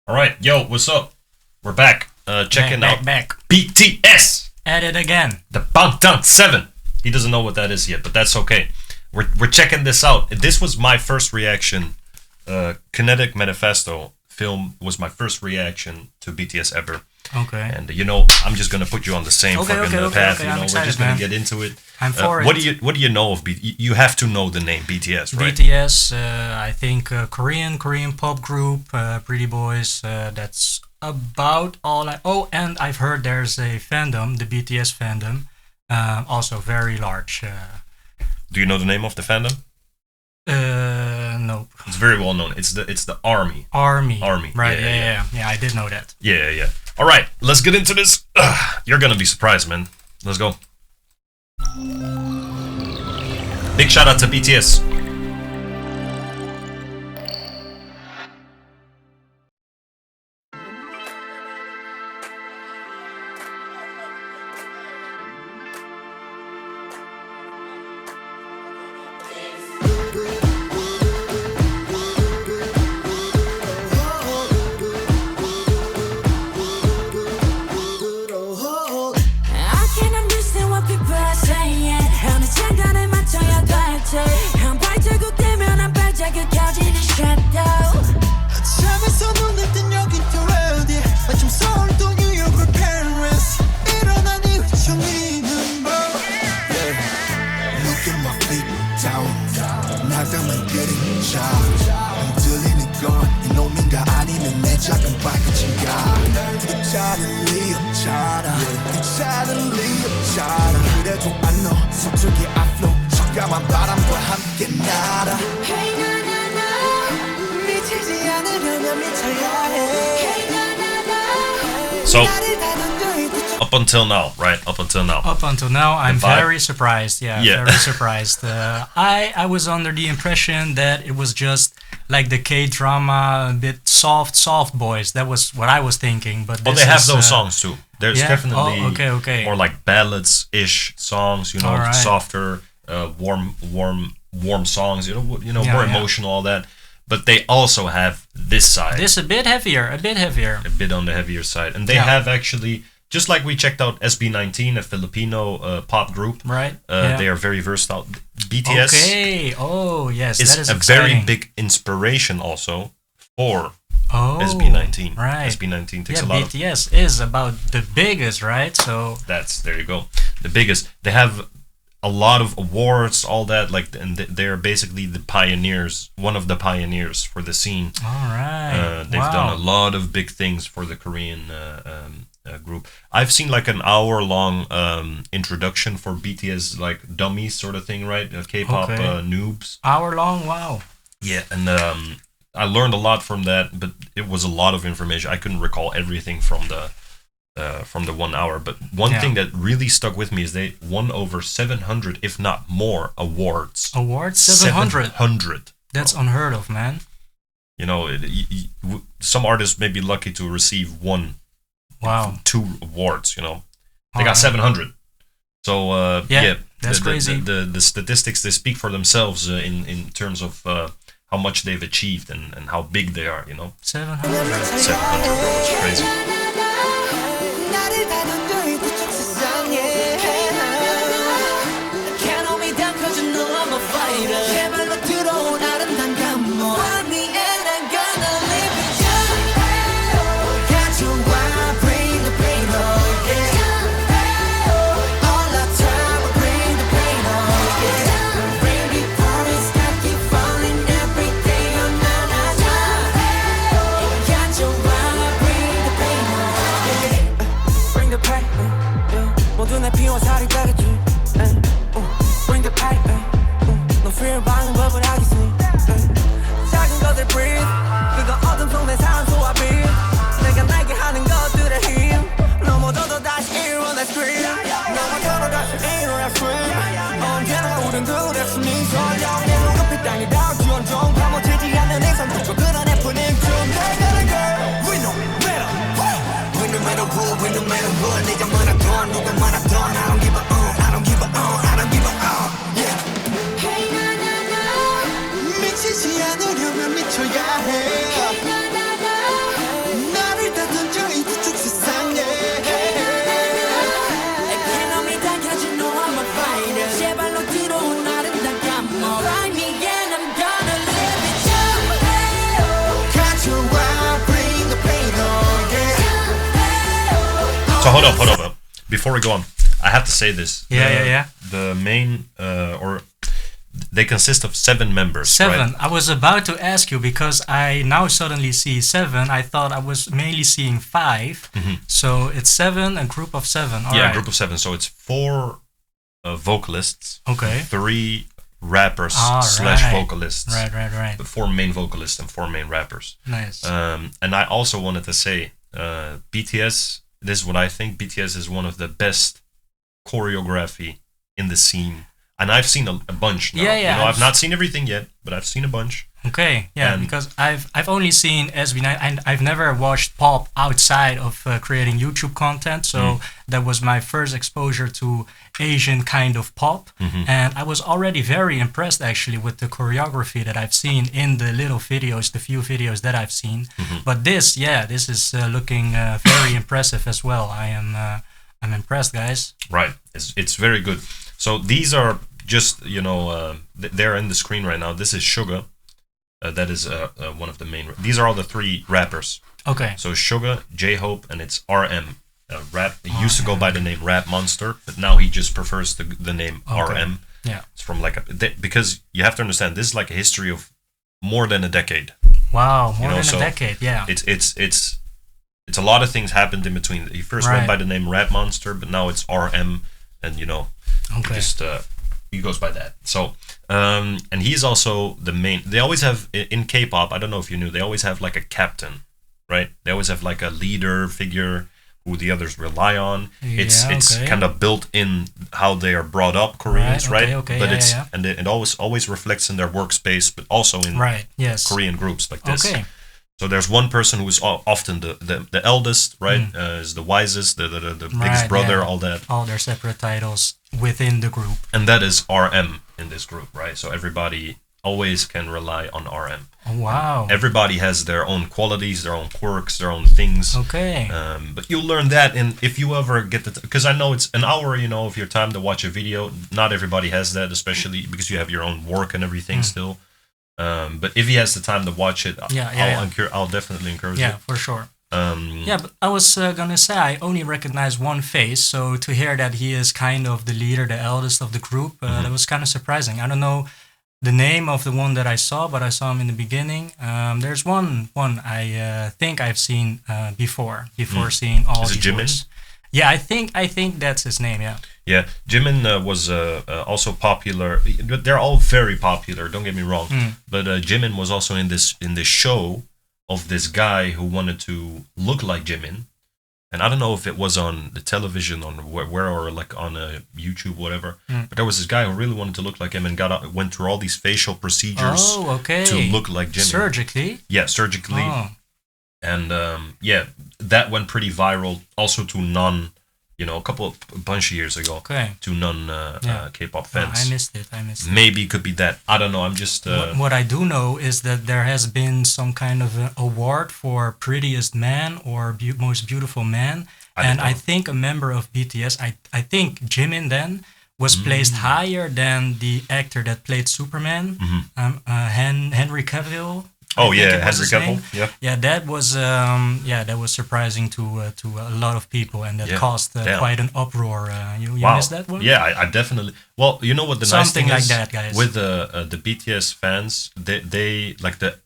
All right, yo, what's up? We're back. Checking out BTS. At it again. The Bangtan 7. He doesn't know what that is yet, but that's okay. We're checking this out. This was my first reaction. Kinetic Manifesto Film was my first reaction to BTS ever. Okay. And I'm just gonna put you on the same path. Okay. We're just gonna get into it. I'm for it. What do you know of BTS? You have to know the name BTS, right? BTS, I think Korean pop group, Pretty Boys. That's about all I. Oh, and I've heard there's a fandom, the BTS fandom, also very large. Do you know the name of the fandom? No. It's very well known. It's the Army. Army. Right. Yeah. I did know that. Yeah. All right, let's get into this. You're gonna be surprised, man. Let's go. Big shout out to BTS. So, up until now, I'm very surprised. Very surprised. I was under the impression that it was just like the K-drama, a bit soft boys. That was what I was thinking. But they have those songs too. There's definitely okay. more like ballads-ish songs. Right. Softer, warm songs. More emotional, all that. But they also have this side. This a bit heavier. A bit on the heavier side. And they have actually, just like we checked out SB19, a Filipino pop group. Right. They are very versatile. BTS is a very big inspiration also for SB19. Right. SB19 takes a lot BTS is about the biggest, right? So there you go. The biggest. They have a lot of awards, all that, and they're basically the pioneers, one of the pioneers for the scene. All right. They've done a lot of big things for the Korean group. I've seen like an hour-long introduction for BTS, like dummies sort of thing, right? K-pop noobs. Hour-long, wow. Yeah, and I learned a lot from that, but it was a lot of information. I couldn't recall everything from the 1 hour, but one thing that really stuck with me is they won over 700, if not more, awards. 700. That's unheard of, man. Some artists may be lucky to receive 2 awards. They got 700. So that's crazy. The statistics, they speak for themselves in terms of how much they've achieved and how big they are. 700. It's crazy. hold up. Before we go on, I have to say this. Yeah. The main, they consist of 7 members. 7. Right? I was about to ask you because I now suddenly see 7. I thought I was mainly seeing 5. So it's 7, a group of 7. All right. A group of 7. So it's 4 vocalists. Okay. 3 rappers / vocalists. Right. 4 main vocalists and 4 main rappers. Nice. And I also wanted to say, BTS, this is what I think, BTS is one of the best choreography in the scene. And I've seen a bunch now. Yeah. I've not seen everything yet, but I've seen a bunch. Okay, yeah, because I've only seen SB9 and I've never watched pop outside of creating YouTube content. So that was my first exposure to Asian kind of pop. And I was already very impressed actually with the choreography that I've seen in the little videos, the few videos that I've seen. But this is looking very impressive as well. I'm impressed, guys. Right, it's very good. So these are just, they're in the screen right now. This is Suga. That is one of the main. These are all the 3 rappers. Okay. So Suga, J-Hope, and it's RM. Rap. He used to go by the name Rap Monster, but now he just prefers the name RM. Yeah. It's from because you have to understand, this is like a history of more than a decade. Wow, more than a decade. Yeah. It's a lot of things happened in between. He first went by the name Rap Monster, but now it's RM, and he goes by that. So, and he's also the main. They always have in K-pop. I don't know if you knew. They always have like a captain, right? They always have like a leader figure who the others rely on. It's kind of built in how they are brought up, Koreans, right? Okay, but and it always reflects in their workspace, but also in Korean groups like this. Okay. So there's one person who is often the eldest, right? Is the wisest, the biggest brother, all that. All their separate titles within the group. And that is RM in this group, right? So everybody always can rely on RM. Oh, wow. And everybody has their own qualities, their own quirks, their own things. Okay. But you'll learn that, and if you ever get because I know it's an hour, of your time to watch a video. Not everybody has that, especially because you have your own work and everything still. But if he has the time to watch it, I'll definitely encourage it. Yeah, for sure. But I was gonna say I only recognize one face, so to hear that he is kind of the leader, the eldest of the group, that was kind of surprising. I don't know the name of the one that I saw, but I saw him in the beginning. There's one I think I've seen before seeing all these Jimin? Yeah, I think that's his name. Yeah. Yeah, Jimin was also popular. They're all very popular. Don't get me wrong, but Jimin was also in this show of this guy who wanted to look like Jimin, and I don't know if it was on the television on where or like on YouTube, whatever. But there was this guy who really wanted to look like him and went through all these facial procedures to look like Jimin. Surgically? Yeah, surgically. Oh. And that went pretty viral. Also to a bunch of years ago. Okay. To K-pop fans. I missed it. Maybe it could be that. I don't know. I'm just. What I do know is that there has been some kind of an award for prettiest man or most beautiful man, I think a member of BTS, I think Jimin then was placed higher than the actor that played Superman, Henry Cavill. Henry Cavill. Yeah, that was surprising to a lot of people, and that caused quite an uproar. You missed that one? Yeah, I definitely. Well, you know what the nice thing like is that, guys. With the BTS fans, they like the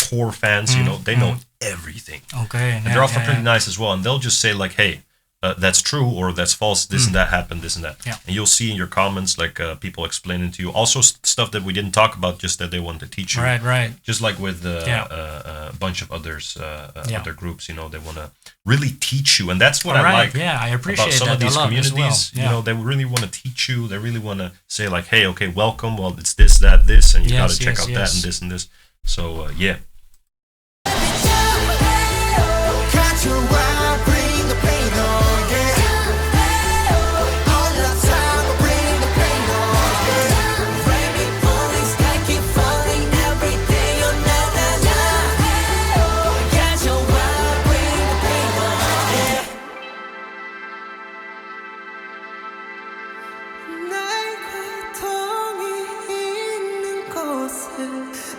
core fans. They know everything. Okay, and they're often pretty nice as well, and they'll just say like, "Hey, that's true," or "That's false." This and that happened. This and that. Yeah. And you'll see in your comments like people explaining to you also stuff that we didn't talk about, just that they want to teach you. Right. Just like with a bunch of others, other groups, they want to really teach you, and that's what I like. Yeah, I appreciate about some that of these a lot communities. as well. They really want to teach you. They really want to say like, "Hey, okay, welcome. Well, it's this, that, this, and you got to check out that and this and this." So yeah.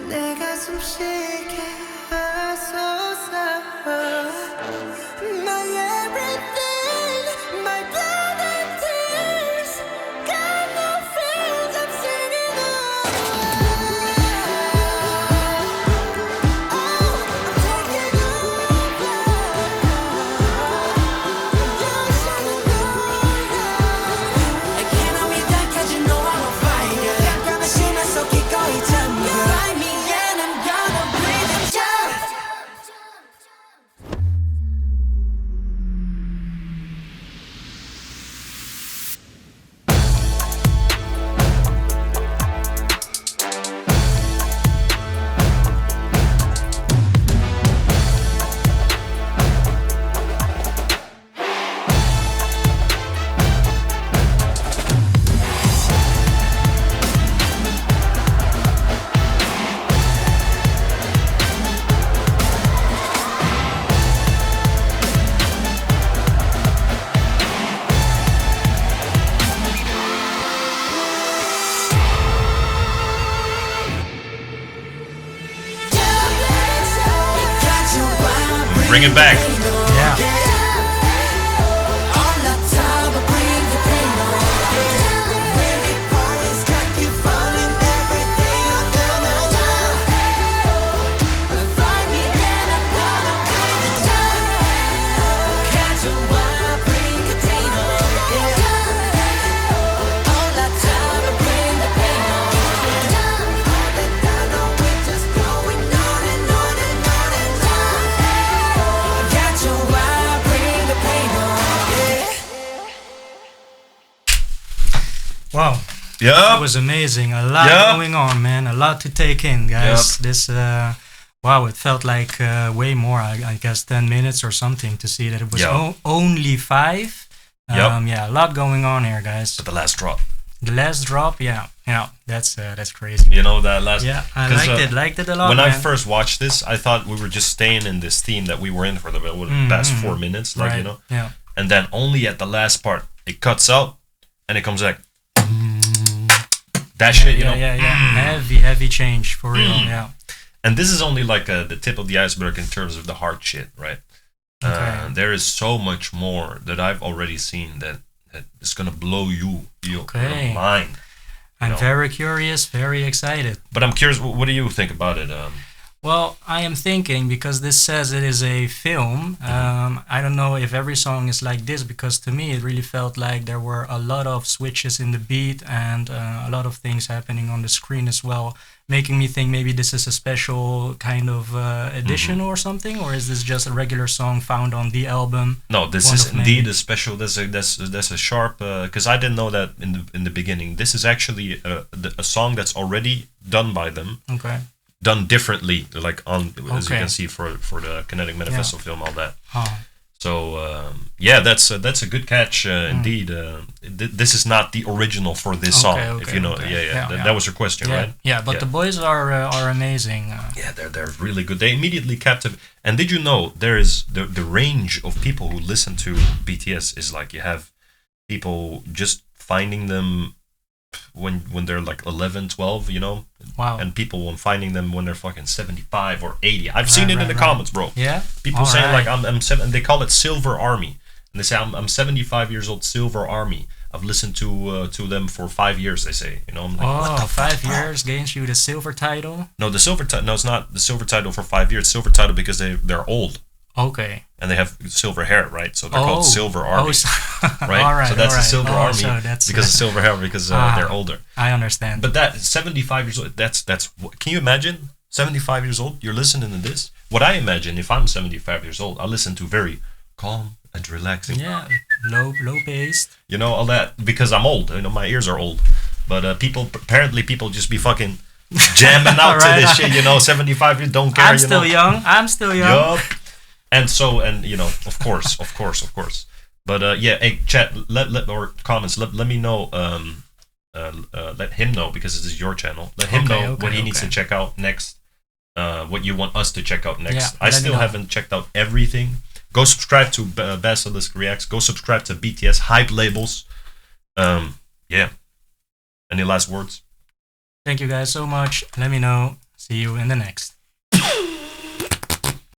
내 가슴 시계 Bring it back. Yeah. Wow. Yeah. That was amazing. A lot going on, man. A lot to take in, guys. This, wow, it felt like way more, I guess 10 minutes or something to see that it was only 5. Yeah, a lot going on here, guys. But the last drop. The last drop, yeah, that's crazy. You know, that last... Yeah, I liked it a lot, When man. I first watched this, I thought we were just staying in this theme that we were in for the past 4 minutes, like, you know? Yeah. And then only at the last part, it cuts out, and it comes back. That shit, you know? Yeah. Heavy change, for real, yeah. And this is only like the tip of the iceberg in terms of the hard shit, right? Okay. There is so much more that I've already seen that is gonna blow your mind. I'm very curious, very excited. But I'm curious, what do you think about it? Well, I am thinking, because this says it is a film, I don't know if every song is like this, because to me it really felt like there were a lot of switches in the beat and a lot of things happening on the screen as well, making me think maybe this is a special kind of edition or something, or is this just a regular song found on the album? No, this is indeed a special. That's a sharp, because I didn't know that in the beginning. This is actually a song that's already done by them. Okay. Done differently, like on as you can see for the Kinetic Manifesto film, all that. So that's a good catch indeed. This is not the original for this song, if you know. That was your question, right? Yeah, but the boys are amazing. Yeah, they're really good. They immediately captivate. And did you know there is the range of people who listen to BTS is like, you have people just finding them when they're like 11, 12, you know? Wow. And people finding them when they're fucking 75 or 80. I've seen it in the comments, bro. Yeah? People saying like, I'm 7, they call it Silver Army. And they say, I'm 75 years old, Silver Army. I've listened to them for 5 years, they say. You know, I'm like, what the 5 years gains you the silver title? No, the silver title, no, it's not the silver title for 5 years. Silver title because they're old. Okay. And they have silver hair, right? So they're called Silver Army, right? All right? So that's the Silver Army so that's, because of silver hair, because they're older. I understand. But that 75 years old, that's. Can you imagine 75 years old? You're listening to this. What I imagine if I'm 75 years old, I listen to very calm and relaxing. Yeah, low paced. You know, all that, because I'm old. You know, my ears are old. But apparently people just be fucking jamming out to this shit. You know, 75 years don't care. I'm still young. Yup. And you know, of course. But hey, chat, or comments, let me know, let him know, because this is your channel. Let him know what he needs to check out next, what you want us to check out next. Yeah, I still haven't checked out everything. Go subscribe to Basilisk Reacts. Go subscribe to BTS Hype Labels. Yeah. Any last words? Thank you guys so much. Let me know. See you in the next.